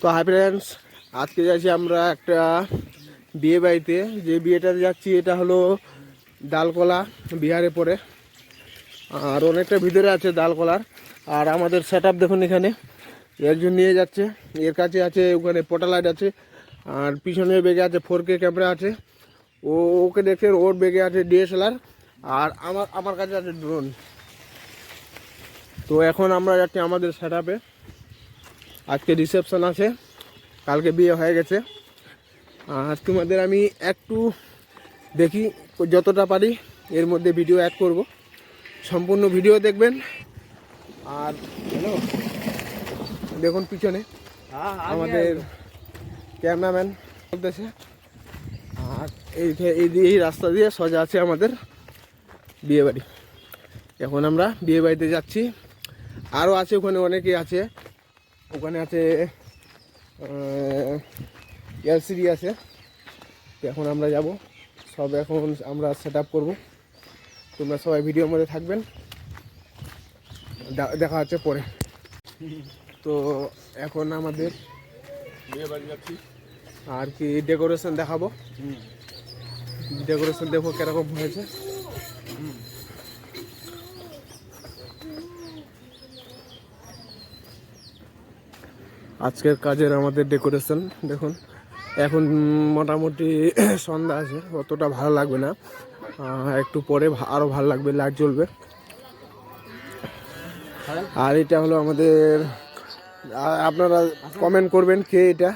তো hi friends, আজকে যাচ্ছি আমরা একটা বিয়ে বাড়িতে। যে বিয়েটাতে যাচ্ছি এটা হলো দালকোলা, বিহারে পড়ে। আর অনেকটা ভিতরে আছে দালকোলার। আর আমাদের সেট আপ দেখুন, এখানে একজন নিয়ে যাচ্ছে, এর কাছে আছে ওখানে পোর্টাল লাইট আছে, আর পিছনের বেগে আছে 4K ক্যামেরা আছে। ওকে দেখছেন, ওর বেগে আছে DSLR, আর আমার কাছে আছে ড্রোন। তো এখন আমরা যাচ্ছি আমাদের সেট আপে। আজকে রিসেপশন আছে, কালকে বিয়ে হয়ে গেছে। আর তোমাদের আমি একটু দেখি যতটা পারি এর মধ্যে ভিডিও অ্যাড করব, সম্পূর্ণ ভিডিও দেখবেন। আর হ্যালো, দেখুন পিছনে আমাদের ক্যামেরাম্যান বলতেছে। আর এই রাস্তা দিয়ে সোজা আছে আমাদের বিয়েবাড়ি। এখন আমরা বিয়েবাড়িতে যাচ্ছি। আরও আছে ওখানে, অনেকেই আছে। ওখানে আছে এলসিডি আছে। এখন আমরা যাব, সব এখন আমরা সেট আপ করবো। তোমরা সবাই ভিডিওর মধ্যে থাকবেন, দেখা হচ্ছে পরে। তো এখন আমাদের বিয়ে বাড়ি যাচ্ছি, আর কি ডেকোরেশন দেখাবো। ডেকোরেশন দেখো কিরকম হয়েছে। আজকের কাজের আমাদের ডেকোরেশন দেখুন। এখন মোটামুটি সন্ধ্যা আছে, অতটা ভালো লাগবে না, একটু পরে আরও ভালো লাগবে, লাইট জ্বলবে। আর এটা হলো আমাদের, আপনারা কমেন্ট করবেন কে এটা।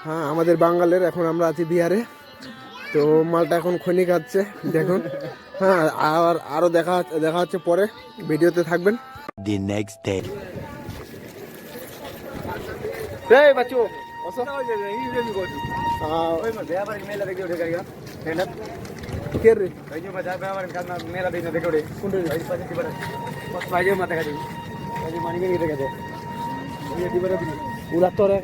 হ্যাঁ, আমাদের বাঙালির। এখন আমরা আছি বিহারে, তো মালটা এখন খনি খাচ্ছে দেখুন। হ্যাঁ, আর আরও দেখা হচ্ছে পরে, ভিডিওতে থাকবেন। The next day. এই বাচ্চো বসো। কে রে? উড়া তোরে